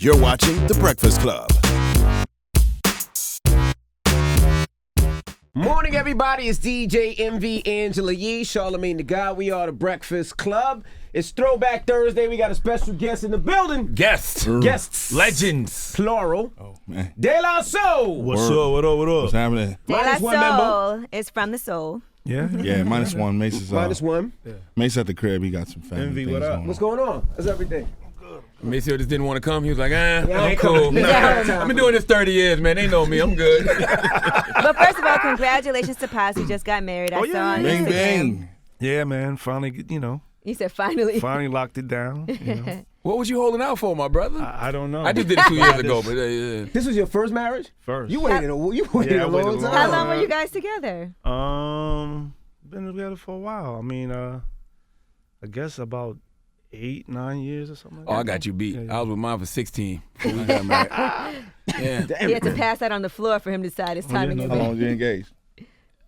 You're watching The Breakfast Club. Morning, everybody. It's DJ MV Angela Yee, Charlamagne the God. We are The Breakfast Club. It's Throwback Thursday. We got a special guest in the building. Guests. Legends. Plural. Oh, man. De La Soul. What's up? What up? What's happening? De La Soul is from the soul. Yeah. Yeah, -1. Mace is -1. Mace at the crib. He got some family Envy, things what up? going on. What's going on? How's everything? Maceo just didn't want to come. He was like, Yeah, I'm cool. Yeah. I've been doing this 30 years, man. They know me. I'm good. But first of all, congratulations to Paz, who just got married. I saw on Bang, Instagram. bang. Yeah, man. Finally, You said finally. finally locked it down. What was you holding out for, my brother? I don't know. I just did it 2 years ago, but yeah. This was your first marriage? First. You waited a I long waited a time. long How long were you guys together? Been together for a while. I mean, I guess about 8, 9 years or something like Oh, that. I got you beat. Yeah. I was with mine for 16 before we got married. Yeah. He had to pass out on the floor for him to decide it's time to get How long married. was you engaged?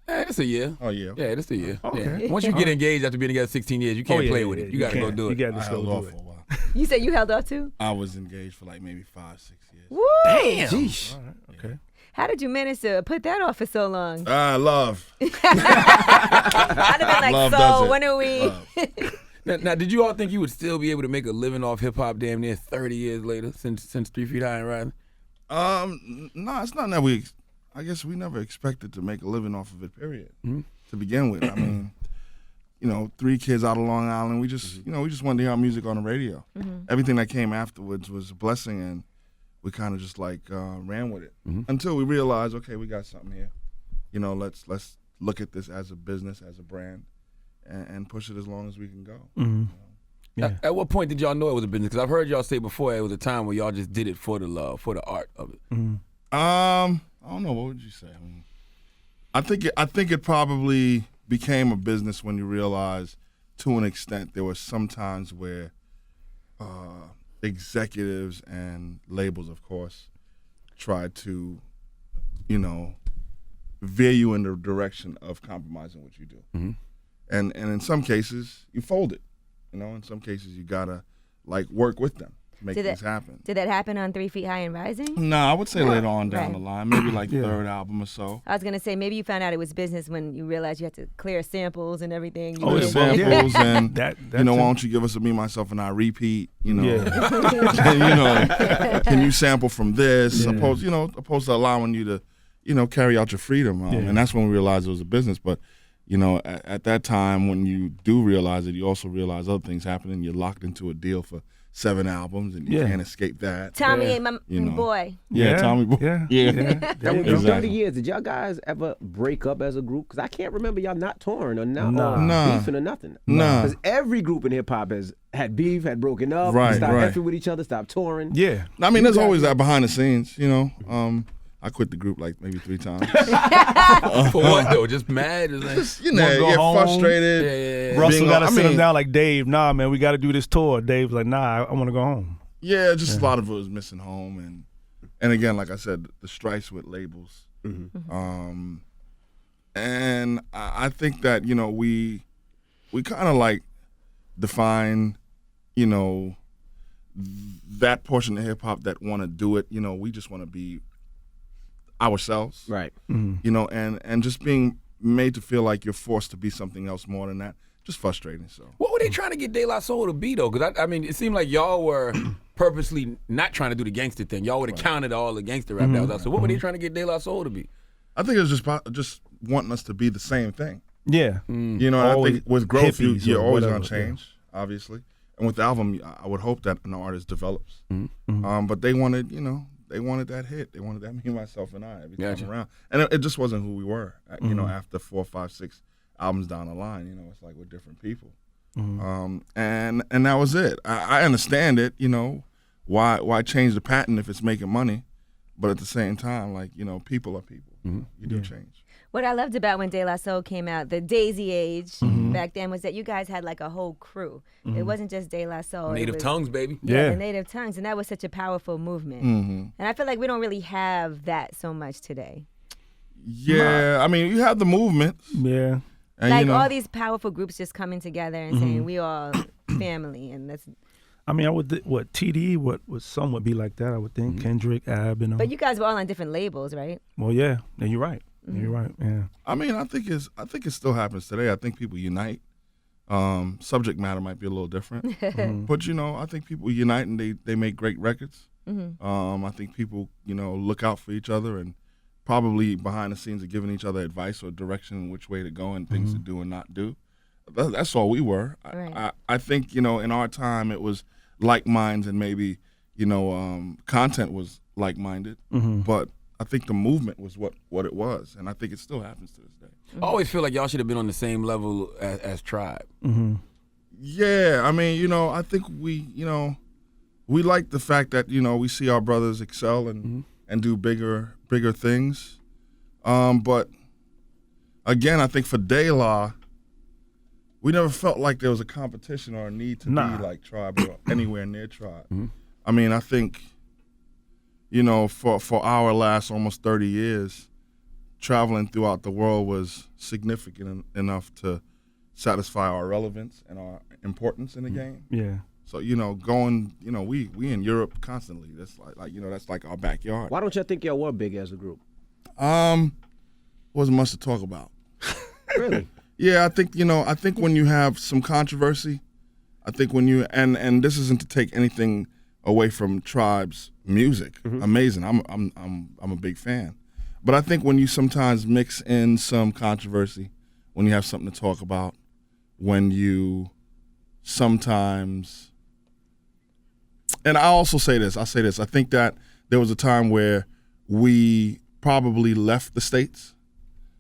That's a year. Oh, yeah. Yeah, that's a year. Okay. Yeah. Once you get engaged after being together 16 years, you can't play with it. You got to go do You it. got to I just held go off do for it. a while. You said you held off too? I was engaged for like maybe 5, 6 years. Woo! Damn. Jeez. All right. Okay. How did you manage to put that off for so long? Love. I'd have been like, Love does so it. when are we? Love. Now, did you all think you would still be able to make a living off hip hop damn near 30 years later since 3 Feet High and Rising? No, it's not that I guess we never expected to make a living off of it, period, to begin with. I mean, 3 kids out of Long Island, we just wanted to hear our music on the radio. Everything that came afterwards was a blessing, and we kind of just ran with it until we realized, okay, we got something here. Let's look at this as a business, as a brand, and push it as long as we can go. Yeah. At what point did y'all know it was a business? Because I've heard y'all say before it was a time where y'all just did it for the love, for the art of it. I don't know. What would you say? I mean, I think it probably became a business when you realize, to an extent, there were some times where executives and labels, of course, tried to, veer you in the direction of compromising what you do. And in some cases, you fold it. In some cases, you gotta work with them to make things happen. Did that happen on 3 Feet High and Rising? No, I would say later on down Right. the line, maybe third album or so. I was going to say, maybe you found out it was business when you realized you had to clear samples and everything. Oh, The yeah. samples and That why don't you give us a Me, Myself, and I repeat? Yeah. Can you sample from this? Yeah. Opposed to allowing you to, carry out your freedom. And that's when we realized it was a business. But at that time, when you do realize it, you also realize other things happening. You're locked into a deal for 7 albums, and you can't escape that. Tommy ain't my boy. Yeah, Tommy Boy. Yeah. That was Exactly. 30 years. Did y'all guys ever break up as a group? Because I can't remember y'all not touring or Nah. beefing or nothing. Nah. Because every group in hip hop has had beef, had broken up, Right, stopped right. effing with each other, stopped touring. Yeah. I mean, there's always that behind the scenes, I quit the group maybe 3 times. For what, though? Just mad? Just like, Wanna go you're home. frustrated. Yeah. Russell got to sit him mean- down like, Dave, nah, man, we got to do this tour. Dave's like, nah, I want to go home. Yeah, just a lot of it was missing home, and again, like I said, the strikes with labels. And I think that we kind of define that portion of hip hop that want to do it. We just want to be ourselves, Right. and just being made to feel like you're forced to be something else more than that. Just frustrating. So What were they trying to get De La Soul to be, though? Because, I mean, it seemed like y'all were purposely not trying to do the gangster thing. Y'all would have counted all the gangster rap that was out. So what were they trying to get De La Soul to be? I think it was just wanting us to be the same thing. Yeah. And I Always think with growth, hippies you're or always whatever, going to change, obviously. And with the album, I would hope that an artist develops. But they wanted, that hit. They wanted that Me, Myself, and I every Gotcha. time around. And it just wasn't who we were. After 4, 5, 6 albums down the line, it's like we're different people. And that was it. I understand it, why change the pattern if it's making money? But at the same time, people are people. You do change. What I loved about when De La Soul came out, the Daisy Age back then, was that you guys had a whole crew. It wasn't just De La Soul. Native tongues, baby. Yeah, the Native Tongues, and that was such a powerful movement. And I feel like we don't really have that so much today. Yeah, I mean, you have the movement. Yeah. And, All these powerful groups just coming together and saying we all family, and that's. I mean, I would TD would somewhat be like that. I would think Kendrick, Ab, and But you guys were all on different labels, right? well, yeah, you're right. You're right. Yeah. I mean, I think it still happens today. I think people unite. Subject matter might be a little different, but I think people unite and they make great records. I think people look out for each other and probably behind the scenes are giving each other advice or direction in which way to go and things to do and not do. That's all we were. Right. I think in our time it was like minds and maybe content was like minded, but I think the movement was what it was, and I think it still happens to this day. I always feel like y'all should have been on the same level as Tribe. Yeah, I mean, I think we like the fact that we see our brothers excel and do bigger things, but again, I think for De La, we never felt like there was a competition or a need to be like Tribe or anywhere near Tribe. I mean, I think for our last almost 30 years, traveling throughout the world was significant enough to satisfy our relevance and our importance in the game. Yeah. So going, we in Europe constantly. That's like that's like our backyard. Why don't you think y'all were big as a group? Wasn't much to talk about. Really? Yeah, I think when you have some controversy, I think when you and this isn't to take anything away from Tribe's music. Amazing. I'm a big fan. But I think when you sometimes mix in some controversy, when you have something to talk about, when you sometimes, and I say this, I think that there was a time where we probably left the States,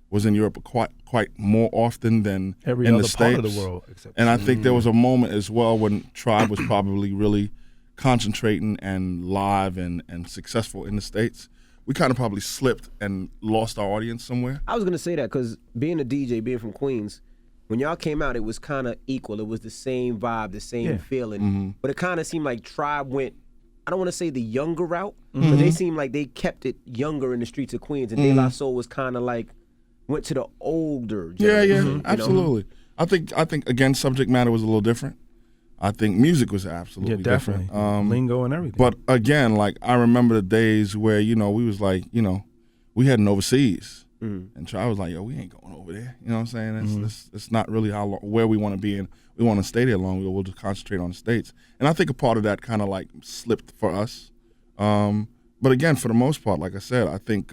was in Europe quite more often than Every in other the States. part of the world. Except And I think there was a moment as well when Tribe was probably really concentrating and live and successful in the States. We kind of probably slipped and lost our audience somewhere. I was gonna say that because being a DJ, being from Queens, when y'all came out, it was kind of equal. It was the same vibe, the same feeling. But it kind of seemed like Tribe went, I don't want to say the younger route, but they seemed like they kept it younger in the streets of Queens. And De La Soul was kind of like, went to the older generation. Absolutely. I think again, subject matter was a little different. I think music was absolutely definitely. different. Lingo and everything. But again, like I remember the days where we was like, we heading overseas, and Tribe was like, yo, we ain't going over there. You know what I'm saying? It's not really where we want to be, and we want to stay there long. We'll just concentrate on the States. And I think a part of that kind of like slipped for us. But again, for the most part, like I said, I think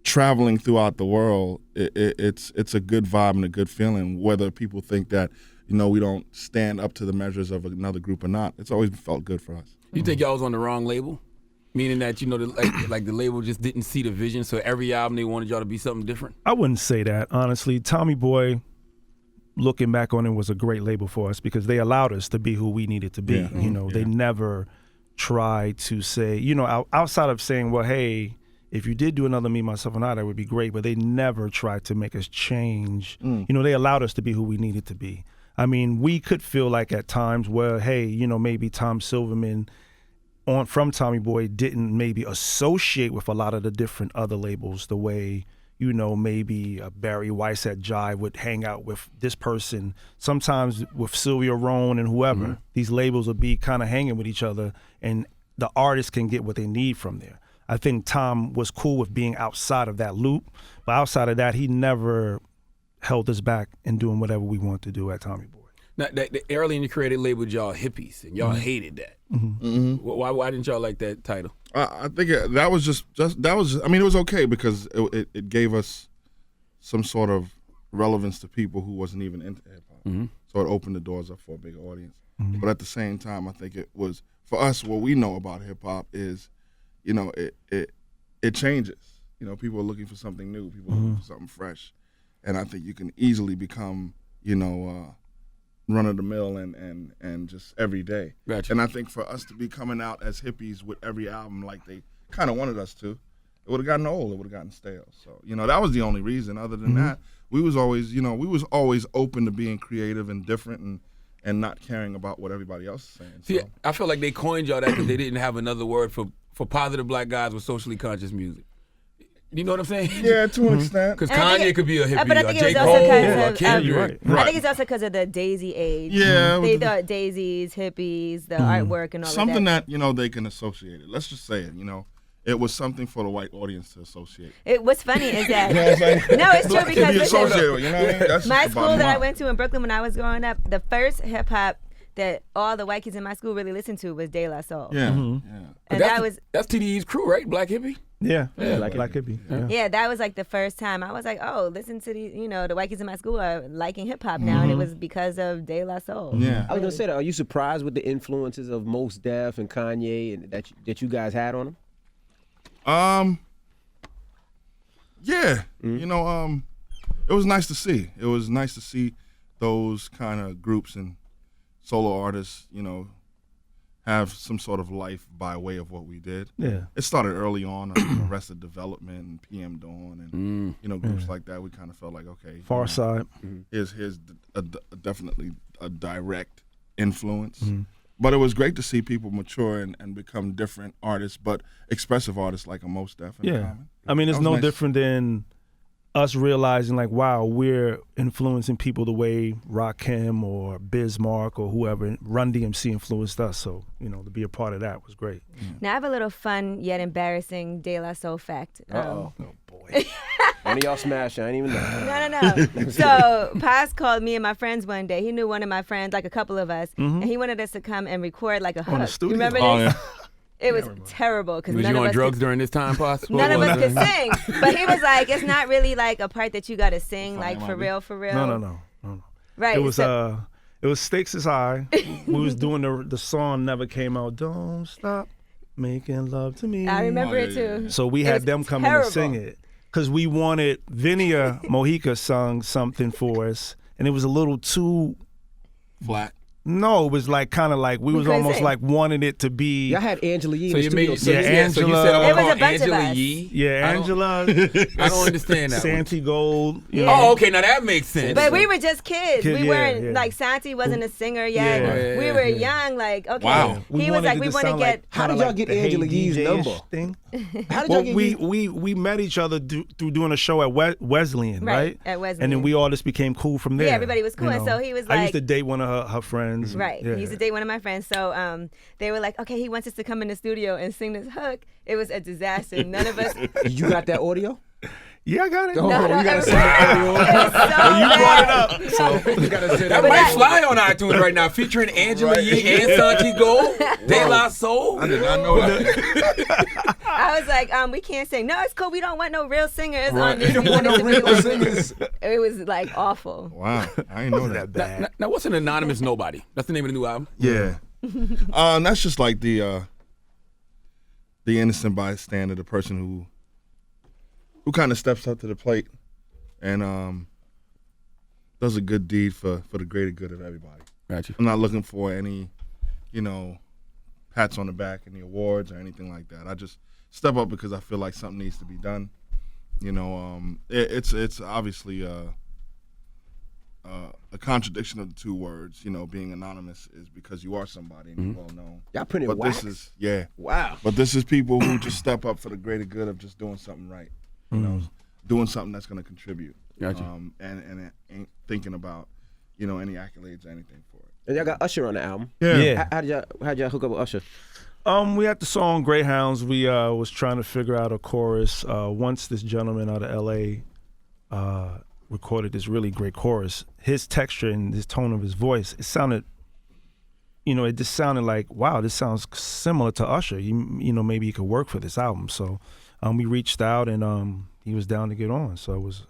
traveling throughout the world, it's a good vibe and a good feeling. Whether people think that we don't stand up to the measures of another group or not, it's always felt good for us. You think y'all was on the wrong label? Meaning that, like the label just didn't see the vision, so every album they wanted y'all to be something different? I wouldn't say that, honestly. Tommy Boy, looking back on it, was a great label for us because they allowed us to be who we needed to be. They never tried to say, outside of saying, well, hey, if you did do another Me, Myself, and I, that would be great, but they never tried to make us change. They allowed us to be who we needed to be. I mean, we could feel like at times where, hey, maybe Tom Silverman from Tommy Boy didn't maybe associate with a lot of the different other labels the way, maybe Barry Weiss at Jive would hang out with this person. Sometimes with Sylvia Rohn and whoever, these labels will be kind of hanging with each other and the artists can get what they need from there. I think Tom was cool with being outside of that loop, but outside of that, he never held us back in doing whatever we want to do at Tommy Boy. Now, early in your career, they labeled y'all hippies, and y'all hated that. Why didn't y'all like that title? I think that was just I mean, it was okay because it gave us some sort of relevance to people who wasn't even into hip hop. So it opened the doors up for a bigger audience. But at the same time, I think it was for us. What we know about hip hop is, it changes. People are looking for something new. People are looking for something fresh. And I think you can easily become, run of the mill and just every day. Gotcha. And I think for us to be coming out as hippies with every album like they kind of wanted us to, it would have gotten old. It would have gotten stale. So that was the only reason. Other than that, we was always open to being creative and different and not caring about what everybody else is saying. See, I feel like they coined y'all that because they didn't have another word for positive black guys with socially conscious music. You know what I'm saying? Yeah, to an extent. Because And I think Kanye could be a hippie, but I or think it J. was Cole, also or because of, Kendrick. you're right. I think it's also because of the Daisy age. Yeah. They thought daisies, hippies, the artwork, and all Something of that. that they can associate it. Let's just say it. It was something for the white audience to associate. What's funny is that You know what I'm saying? no, it's true To be because listen, associated with, you know what I mean? That's my just the school bottom that I line. went to in Brooklyn when I was growing up, the first hip hop that all the white kids in my school really listened to was De La Soul. Yeah, And That's TDE's crew, right? Black hippie. Yeah, Black hippie. yeah, that was like the first time I was like, oh, listen to these, the white kids in my school are liking hip hop now, and it was because of De La Soul. Yeah. I was gonna say that. Are you surprised with the influences of Mos Def and Kanye and that you guys had on them? Yeah. It was nice to see. It was nice to see those kind of groups and solo artists, have some sort of life by way of what we did. Yeah. It started early on, Arrested Development and PM Dawn and groups like that. We kind of felt like, okay, Far Side. here's definitely a direct influence. But it was great to see people mature and become different artists, but expressive artists like a Mos Def and Yeah. Common. I mean, it's That was no nice. different than us realizing, like, wow, we're influencing people the way Rakim or Bismarck or whoever, Run DMC influenced us. So, to be a part of that was great. Now I have a little fun yet embarrassing De La Soul fact. Oh boy. One of y'all smashed. I didn't even know. No. So Paz called me and my friends one day. He knew one of my friends, like a couple of us, and he wanted us to come and record like a hook. the studio? You remember this? Oh, yeah. It was terrible because Was none you of on us drugs could, during this time, Paz? none of us could sing. But he was like, it's not really like a part that you got to sing, Fine, like for Bobby. real, for real. No. Right. It was so- it was Stakes is High. We was doing the song never came out. Don't stop making love to me. I remember Oh, it yeah, too. So we It had was them come in terrible. and sing it because we wanted Vinia Mojica sung something for us, and it was a little too. Flat. No, it was like kind of like we was couldn't almost sing. like wanting it to be. Y'all had Angela Yee So in the you studio. made, too. so Yeah, you said, so you Angela. said I'm It was gonna a call bunch of Angela us. Yee. Yeah, I don't- Angela, I don't understand that. one. Santi Gold. You Yeah. know. Oh, okay, now that makes sense. But we were just kids. Kid, We yeah, weren't yeah. like Santi wasn't a singer yet. Yeah. We were young. Like okay. Wow. He was like, we want to get. How did y'all get Angela Yee's number? Thing. How did Well, y'all get we met each other through doing a show at Wesleyan, right? At Wesleyan. And then we all just became cool from there. Yeah, everybody was cool. And so he was I used like- to date one of her friends. Right. Yeah. He used to date one of my friends. So they were like, okay, he wants us to come in the studio and sing this hook. It was a disaster. None of us. You got that audio? Yeah, I got it. Oh, No, you it gotta was- send the audio. It was so You brought bad. it up. So You gotta send That But might that- fly on iTunes right now, featuring Angela Yee and Santi Gold, De La Soul. I did not know that. I was like, we can't sing. No, it's cool. We don't want no real singers on Right. this. You We don't want wanted no to be real like- singers. It was like awful. Wow. I didn't know that. Now, what's an anonymous nobody? That's the name of the new album. Yeah. That's just like the innocent bystander, the person who kind of steps up to the plate and does a good deed for the greater good of everybody. Gotcha. I'm not looking for any, pats on the back, any awards or anything like that. I just step up because I feel like something needs to be done. It's obviously a contradiction of the two words. Being anonymous is because you are somebody and you're well known. Y'all printed But wax? this is Wow. But this is people who just step up for the greater good of just doing something right. Doing something that's going to contribute. Gotcha. And ain't thinking about any accolades or anything for it. And y'all got Usher on the album. Yeah. How'd y'all hook up with Usher? We had the song Greyhounds. We was trying to figure out a chorus. Once this gentleman out of L.A. Recorded this really great chorus, his texture and his tone of his voice, it sounded, it just sounded like, wow, this sounds similar to Usher. Maybe he could work for this album. So we reached out and he was down to get on. So it was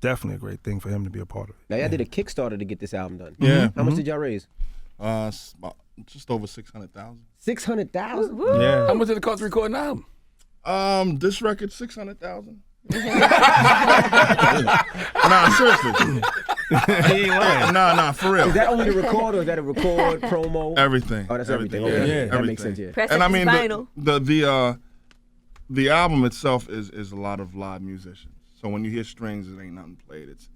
definitely a great thing for him to be a part of it. Now y'all did a Kickstarter to get this album done. Yeah. How much did y'all raise? It's about just over 600,000. 600,000. Yeah. How much did it cost to record an album? This record 600,000. Nah, seriously. He ain't lying. Nah, for real. Is that only the record or is that a record promo? Everything. Oh, that's everything. Yeah, Okay. Yeah. That everything. makes sense. Yeah. Press And I up his mean, vinyl. the album itself is a lot of live musicians. So when you hear strings, it ain't nothing played. It's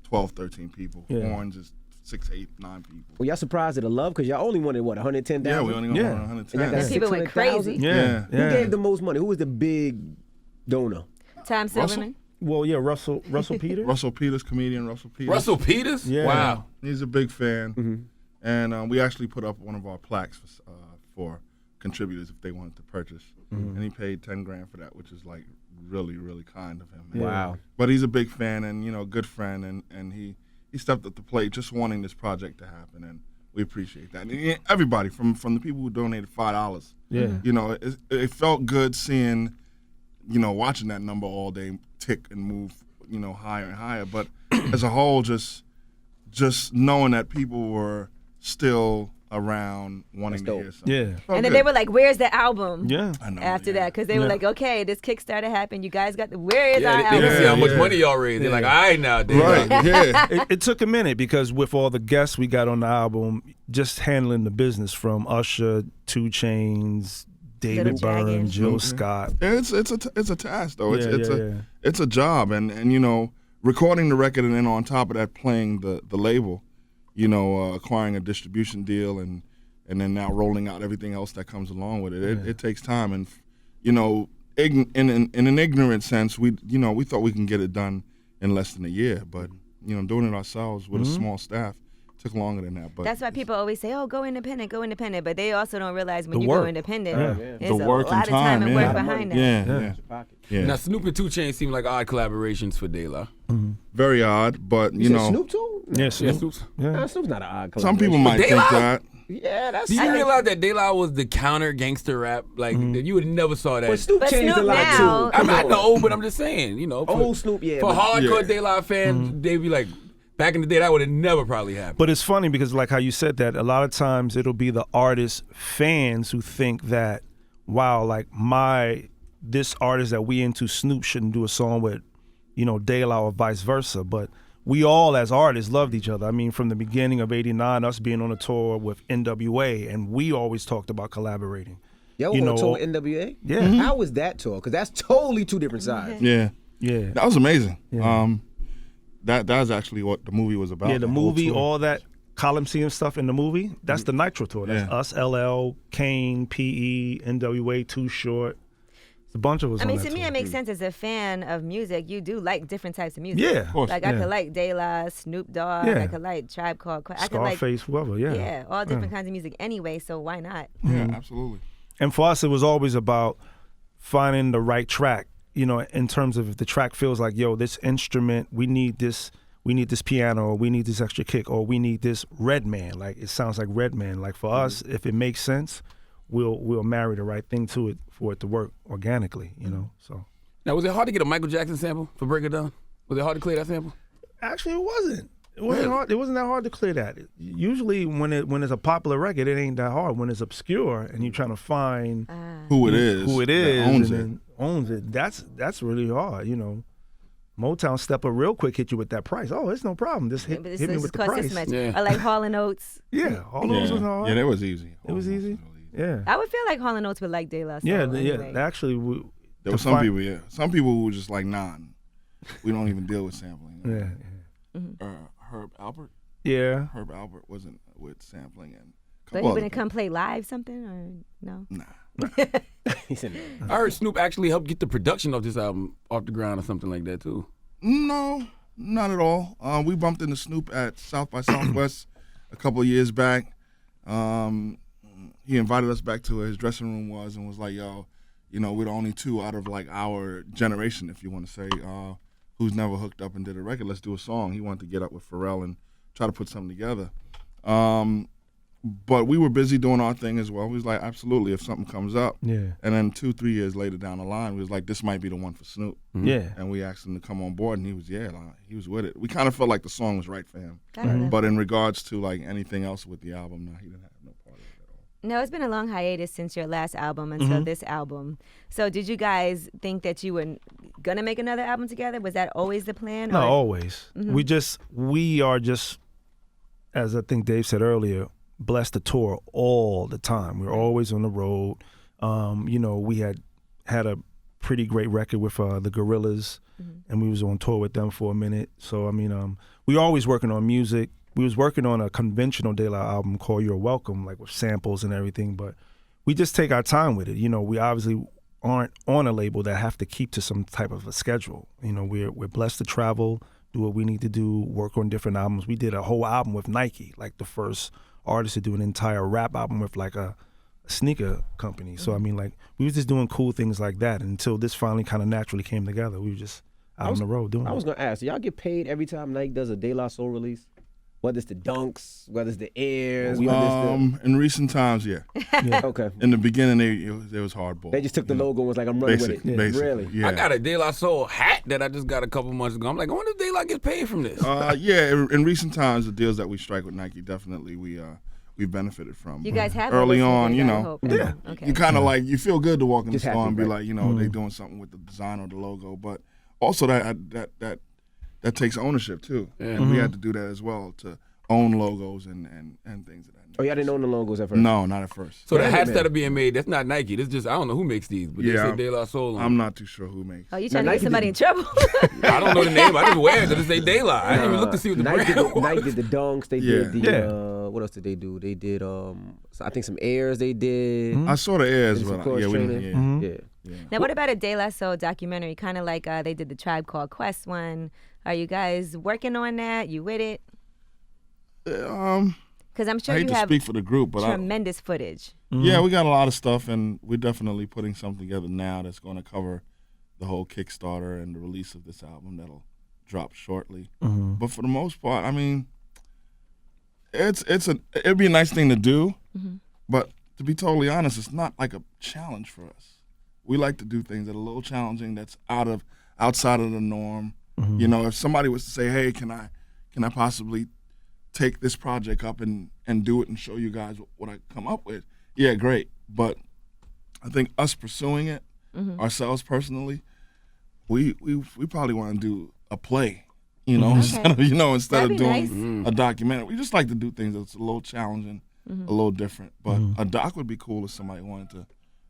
12, 13 people. Yeah. Horns is 6, 8, 9 people. Well, y'all surprised at the love because y'all only wanted 110,000. Yeah, we only got Yeah. 110. And y'all got People went 600,000? crazy. Yeah. Who gave the most money? Who was the big donor? Tom Silverman. Well, yeah, Russell Peters. Russell Peters, comedian Russell Peters. Russell Peters? Yeah. Wow. He's a big fan. Mm-hmm. And we actually put up one of our plaques for contributors if they wanted to purchase. Mm-hmm. And he paid $10,000 for that, which is like really, really kind of him. Wow. But he's a big fan and, you know, good friend. And he stepped up the plate just wanting this project to happen. And we appreciate that. And everybody, from the people who donated $5, you know, it felt good seeing, you know, watching that number all day tick and move, you know, higher and higher. But as a whole, just knowing that people were still around wanting to hear something. Yeah. And then they were like, "Where's the album?" Yeah. I know, After that, because they were like, "Okay, this Kickstarter happened. You guys got where is our They album?" can see how much Yeah. money y'all raised. They're like, all right now, Dave. Right, yeah. It took a minute because with all the guests we got on the album, just handling the business from Usher, 2 Chainz, David Little Dragon. Byrne, Jill Scott. It's a task though. Yeah, It's a job, and you know, recording the record and then on top of that playing the label, you know, acquiring a distribution deal and then now rolling out everything else that comes along with it. It takes time, and you know, in an ignorant sense, we thought we can get it done in less than a year, but you know, doing it ourselves with a small staff took longer than that. But That's why people always say, "Oh, go independent," but they also don't realize when The you work. go independent, Yeah. there's the a work lot and of time and yeah. work behind that. Yeah. Now, Snoop and 2 Chainz seem like odd collaborations for De La. Very odd, but you You said know, Snoop too? Yeah, Yeah, Snoop. Snoop's. Nah, Snoop's not an odd some people collaboration. might De think La? that. Yeah, that's. Do you realize that De La was the counter gangster rap? Like, you would never saw that. But Snoop But changed Snoop a lot now- too. I know, but I'm just saying, you know. For, Old Snoop, yeah. For but- hardcore Yeah. De La fans, they'd be like, back in the day, that would have never probably happened. But it's funny because like how you said that, a lot of times it'll be the artist fans who think that, wow, like this artist that we into, Snoop, shouldn't do a song with, you know, De La or vice versa. But we all as artists loved each other. I mean, from the beginning of '89, us being on a tour with NWA, and we always talked about collaborating. Yo, you on know, a tour with NWA? Yeah. How was that tour? Because that's totally two different sides. Yeah, Yeah. that was amazing. Yeah. That was actually what the movie was about. Yeah, the whole movie, tour. all that Coliseum stuff in the movie, that's the Nitro tour. That's Yeah. us, LL, Kane, PE, NWA, Too Short. It's a bunch of us I mean, on to that me, tour. it makes sense as a fan of music. You do like different types of music. Yeah. Of course. Like I Yeah. could like De La, Snoop Dogg. Yeah. I could like Tribe Called Quest. I could like Scarface, whoever, yeah. all different kinds of music anyway. So why not? Yeah, absolutely. And for us, it was always about finding the right track, you know, in terms of if the track feels like, yo, this instrument, we need this piano, or we need this extra kick, or we need this Redman. Like, it sounds like Redman. Like, for us, if it makes sense, we'll marry the right thing to it for it to work organically, you know, so. Now, was it hard to get a Michael Jackson sample for Break It Down? Was it hard to clear that sample? Actually, it wasn't. It wasn't hard. It wasn't that hard to clear that. Usually, when it's a popular record, it ain't that hard. When it's obscure and you're trying to find Who it is? that owns and it. then owns it, that's really hard. You know, Motown step up real quick, hit you with that price. Oh, it's no problem. Just hit, But hit me with the cost price. this much. Yeah. Or like Hall & Oates. Yeah, all those was hard. Yeah, that was easy. It was easy. Yeah, I would feel like Hall & Oates would like De La Soul yeah, anyway. Actually, There were some people, some people who were just like, nah, we don't even deal with sampling. Yeah, Herb Albert wasn't with sampling and. But he wouldn't come play live something or no? Nah. He said, I heard Snoop actually helped get the production of this album off the ground or something like that, too. No, not at all. We bumped into Snoop at South by Southwest a couple of years back. He invited us back to where his dressing room was and was like, yo, you know, we're the only two out of like our generation, if you want to say, who's never hooked up and did a record. Let's do a song. He wanted to get up with Pharrell and try to put something together. But we were busy doing our thing as well. We was like, absolutely, if something comes up. yeah, And then 2-3 years later down the line, we was like, this might be the one for Snoop. yeah. And we asked him to come on board, and he was with it. We kind of felt like the song was right for him. I don't know. But in regards to like anything else with the album, no, he didn't have no part of it at all. No, it's been a long hiatus since your last album until this album. So did you guys think that you were gonna make another album together? Was that always the plan? No, or- always. We are just, as I think Dave said earlier, blessed to tour all the time. We're always on the road. You know, we had a pretty great record with the Gorillas, and we was on tour with them for a minute. So I mean, we always working on music. We was working on a conventional De La album called You're Welcome, like with samples and everything. But we just take our time with it. You know, we obviously aren't on a label that have to keep to some type of a schedule. You know, we're blessed to travel, do what we need to do, work on different albums. We did a whole album with Nike, like the first artist to do an entire rap album with like a sneaker company. So I mean, like, we was just doing cool things like that until this finally kind of naturally came together. We were just out on the road doing it. I was gonna ask, do y'all get paid every time Nike does a De La Soul release? Whether it's the Dunks, whether it's the Airs, In recent times, yeah. Okay. In the beginning, it was hardball. They just took the logo and was like, I'm running with it. Basically, Really? yeah. I got a De La Soul hat that I just got a couple months ago. I'm like, I wonder if De La gets paid from this. Yeah, in recent times, the deals that we strike with Nike, definitely we benefited from. You guys have early on, listeners, you I know. hope. Yeah. Okay. You kind of like, you feel good to walk in the Just store happy, and be right? like, you know, they doing something with the design or the logo, but also that takes ownership too. Yeah. And we had to do that as well to own logos and things of that nature. Oh, y'all didn't own the logos at first? No, not at first. So the Yeah, hats man. that are being made, that's not Nike. That's just, I don't know who makes these, but they Yeah, say De La Soul on I'm them. not too sure who makes. Oh, you trying to Nike get somebody in trouble? I don't know the name. I just wear it because it say De La. I didn't even look to see what the Nike brand was. Nike did the Dunks. They did the, Yeah. what else did they do? They did, I think some Airs they did. I saw the airs, Did some but course yeah, we training. didn't. Yeah. Now, what about a De La Soul documentary? Kind of like they did the Tribe Called Quest one. Are you guys working on that? You with it? Because I'm sure I hate you to have speak for the group, but tremendous footage. yeah, we got a lot of stuff, and we're definitely putting something together now that's going to cover the whole Kickstarter and the release of this album that'll drop shortly. But for the most part, I mean, it'd be a nice thing to do, but to be totally honest, it's not like a challenge for us. We like to do things that are a little challenging, that's outside of the norm. You know, if somebody was to say, "Hey, can I possibly take this project up and do it and show you guys what I come up with?" Yeah, great. But I think us pursuing it ourselves personally, we probably want to do a play, you know, instead of That'd be doing a documentary. We just like to do things that's a little challenging, a little different. But a doc would be cool if somebody wanted to,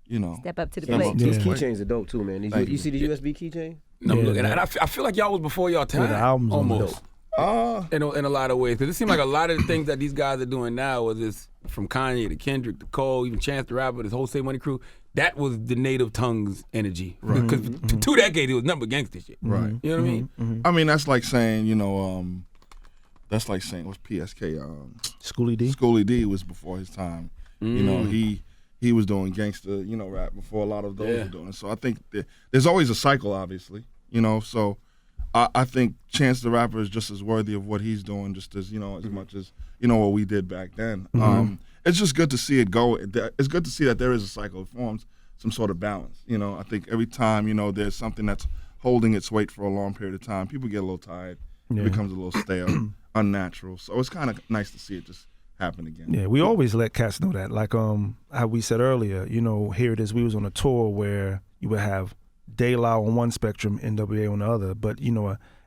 you know, Step up to the step plate. up to These the plate. keychains are dope too, man. Thank You see the USB keychain? No, Yeah, look, and man. I feel like y'all was before y'all time. the album's on almost. In a lot of ways, because it seems like a lot of the things that these guys are doing now, whether it's from Kanye to Kendrick to Cole, even Chance the Rapper, this whole Save Money crew, that was the Native Tongues energy. Right. Because for 2 decades it was number gangster shit. Right. You know what I mean? I mean, that's like saying, that's like saying, what's PSK? Schoolie D. Schoolie D was before his time. You know, he was doing gangster, rap before a lot of those were doing it. So I think there's always a cycle, obviously, so I think Chance the Rapper is just as worthy of what he's doing, just as, as much as, what we did back then. It's just good to see it go. It's good to see that there is a cycle. It forms some sort of balance. I think every time, there's something that's holding its weight for a long period of time, people get a little tired. It becomes a little stale, unnatural. So it's kind of nice to see it just happen again. Yeah, we always let cats know that. Like how we said earlier, here it is. We was on a tour where you would have De La on one spectrum, NWA on the other. But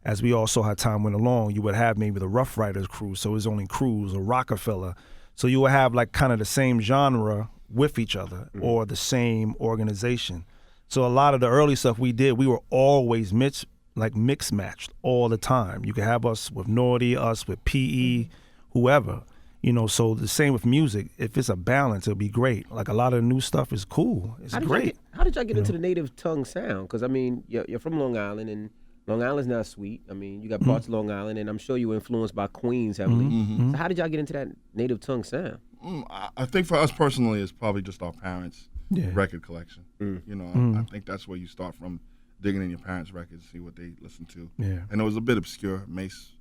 as we all saw how time went along, you would have maybe the Rough Riders crew, so it was only Cruz or Rockefeller. So you would have like kind of the same genre with each other or the same organization. So a lot of the early stuff we did, we were always mix matched all the time. You could have us with Naughty, us with PE, whoever. So the same with music. If it's a balance, it'll be great. Like a lot of the new stuff is cool. It's great. How did y'all get into the Native Tongue sound? Because, I mean, you're from Long Island, and Long Island's not sweet. I mean, you got parts of Long Island, and I'm sure you were influenced by Queens heavily. So how did y'all get into that Native Tongue sound? I think for us personally, it's probably just our parents' record collection. I think that's where you start from, digging in your parents' records, see what they listen to. Yeah. And it was a bit obscure. Mace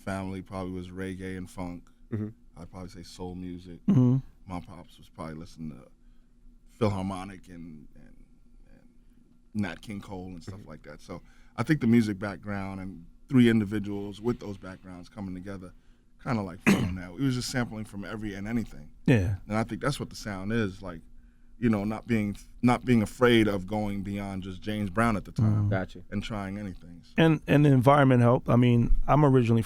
family probably was reggae and funk. I'd probably say soul music. My pops was probably listening to Philharmonic and Nat King Cole and stuff like that. So I think the music background and 3 individuals with those backgrounds coming together kind of like fun on that. We was just sampling from every and anything. Yeah. And I think that's what the sound is, like, not being afraid of going beyond just James Brown at the time. Gotcha. And trying anything. So. And the environment helped. I mean, I'm originally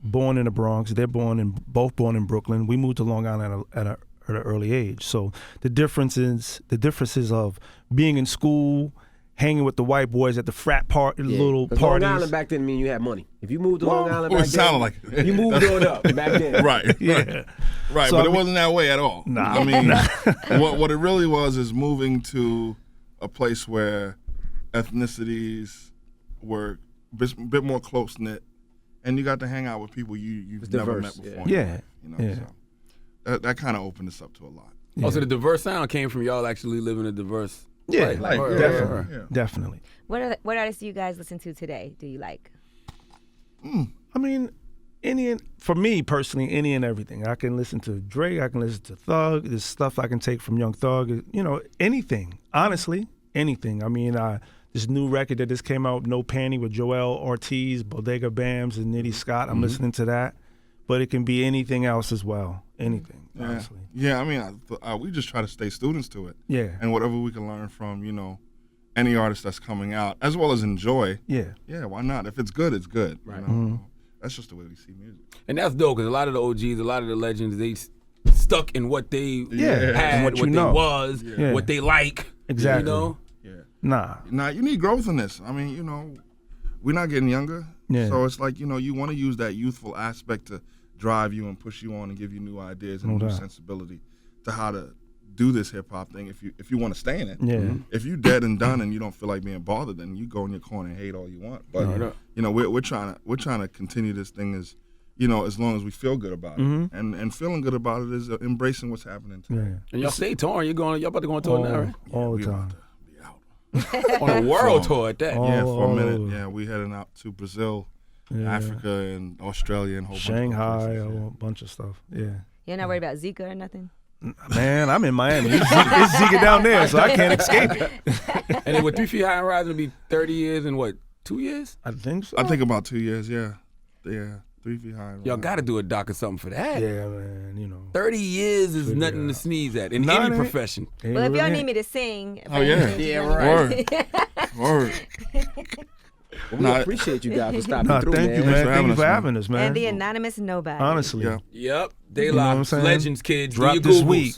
born in the Bronx. They're both born in Brooklyn. We moved to Long Island at an early age. So the differences of being in school, hanging with the white boys at the frat little parties. Long Island back then mean you had money. If you moved to Long Island back it sounded like you moved on up back then. Right. Yeah. Right, So but it wasn't that way at all. Nah. I mean, what it really was is moving to a place where ethnicities were a bit more close knit, and you got to hang out with people you've never met before. Yeah. So that kind of opened us up to a lot. Oh, so the diverse sound came from y'all actually living a diverse. Yeah, life. Definitely. What artists do you guys listen to today? Do you like? I mean, for me personally, any and everything. I can listen to Drake. I can listen to Thug. There's stuff I can take from Young Thug. Anything. Honestly, anything. I mean, this new record that just came out, No Panty, with Joel Ortiz, Bodega Bams, and Nitty Scott. I'm listening to that. But it can be anything else as well. Anything, honestly. Yeah, I mean, we just try to stay students to it. Yeah. And whatever we can learn from, any artist that's coming out, as well as enjoy. Yeah. Yeah, why not? If it's good, it's good. Right. That's just the way we see music. And that's dope because a lot of the OGs, a lot of the legends, they stuck in what they had, and what they was, what they like. Exactly. Yeah. Nah, you need growth in this. I mean, we're not getting younger. Yeah. So it's like, you want to use that youthful aspect to drive you and push you on and give you new ideas and new sensibility to how to do this hip hop thing if you want to stay in it. Yeah. If you dead and done and you don't feel like being bothered, then you go in your corner and hate all you want. But we're trying to continue this thing as long as we feel good about it. And feeling good about it is embracing what's happening today. Yeah. And y'all stay touring. Y'all about to go on tour now, right? All the time. On a world tour at that. For a minute. Yeah, we heading out to Brazil, Africa, and Australia, and a whole Shanghai, bunch of a places, whole bunch of stuff. Yeah. You're not worried about Zika or nothing? Man, I'm in Miami. It's Zika down there, so I can't escape it. And then with 3 Feet High and Rising, it'll be 30 years in what, 2 years? I think so. I think about 2 years, yeah. 3 Feet High. Y'all got to do a doc or something for that. Yeah, man, 30 years is nothing to sneeze at in any profession. Well, if y'all need me to sing. Oh, yeah. Yeah, right. Word. Well, we appreciate you guys for stopping through, thank man. you, man. for Thank you having for us, having us, man. And the anonymous nobody. Honestly. Yeah. Yep. They You know what I'm lost. saying? Legends, kids. Drop do your this Googles. week.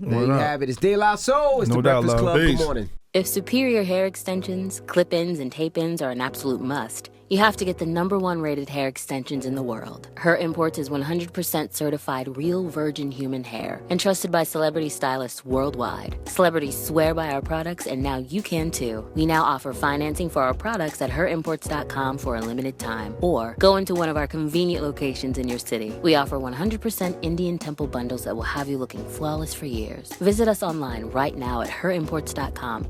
There you have it. It's De La Soul. It's No the doubt, Breakfast love. Club. Peace. Good morning. If superior hair extensions, clip-ins, and tape-ins are an absolute must, you have to get the #1 rated hair extensions in the world. Her Imports is 100% certified real virgin human hair and trusted by celebrity stylists worldwide. Celebrities swear by our products, and now you can too. We now offer financing for our products at herimports.com for a limited time, or go into one of our convenient locations in your city. We offer 100% Indian Temple bundles that will have you looking flawless for years. Visit us online right now at herimports.com.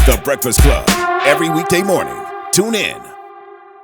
The Breakfast Club. Every weekday morning. Tune in